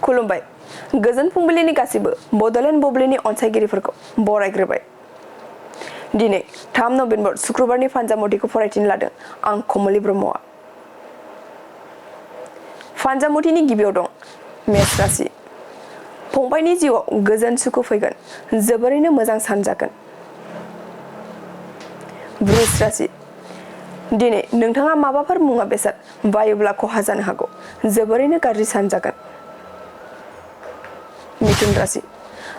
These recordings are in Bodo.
खुलुमबाय गोजोन फुंबिलिनि गासिबो बडलेण्ड बुब्लिनि अनसायगिरिफोरखौ बरायग्रोबाय। दिनै 3 नभेम्बर शुक्रबारनि फानजामुथिखौ फरायथिनो लादों आं कमलि ब्रह्मआ। फानजामुथिनि गिबियाव दं मेष राशि। फंबायनि जिउआव गोजोन सुखु फैगोन, जोबोरैनो मोजां सान जागोन। वृष राशि। दिनै नोंथाङा माबाफोर मुवा बेसाद बायोब्ला खहा जानो हागौ, जोबोरैनो गाज्रि सान जागोन। मिथुन राशि।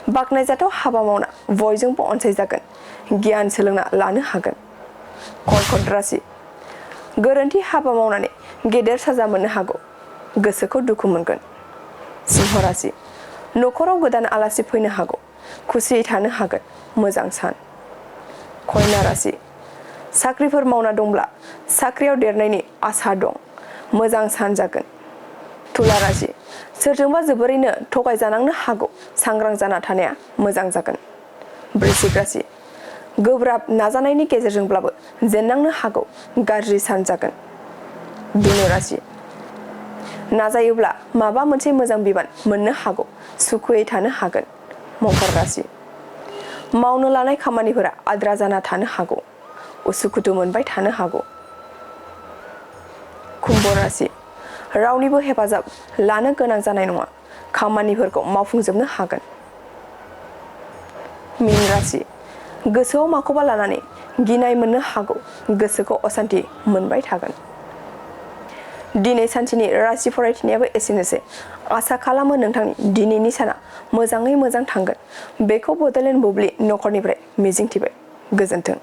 बाखनायजाथाव हाबा मावना बयजोंबो अनसायजागोन, गियान सोलोंना लानो हागोन। कर्कट राशि। गोरोन्थि हाबा मावनानै गेदेर साजा मोननो हागौ, गोसोखौ दुखु मोनगोन। सिंह राशि। नखराव गोदान आलासि फैनो हागौ, खुसियै थानो हागोन, मोजां सान। कन्या राशि। साख्रिफोर मावना दंब्ला साख्रियाव देरनायनि आसा दं, मोजां सान जागोन। तुला राशि। सोरजोंबा जोबोरैनो थगायजानांनो हागौ, सांग्रां जाना थानाया मोजां जागोन। वृश्चिक राशि। गोब्राब नाजानायनि गेजेरजोंब्लाबो जेननांनो हागौ, गाज्रि सान जागोन। धनु राशि। नाजायोब्ला माबा मोनसे मोजां बिबान मोननो हागौ, सुखुयै थानो हागोन। मकर राशि। मावनो लानाय खामानिफोरा आद्रा जाना थानो हागौ, उसुखुथु मोनबाय थानो हागौ। कुम्भ राशि। रावनिबो हेफाजाब लानो गोनां जानाय नङा, खामानिफोरखौ मावफुंजोबनो हागोन। मीन राशि। गोसोआव माखौबा लानानै गिनाय मोननो हागौ, गोसोखौ असान्थि मोनबाय थागोन। दिनै सानसेनि राशि फरायथिनायाबो एसेनोसै। आसा खालामो नोंथांनि दिनैनि साना मोजाङै मोजां थांगोन। बेखौ बडलेण्ड बुब्लि नखरनिफ्राय मिजिंथिबाय। गोजोन्थों।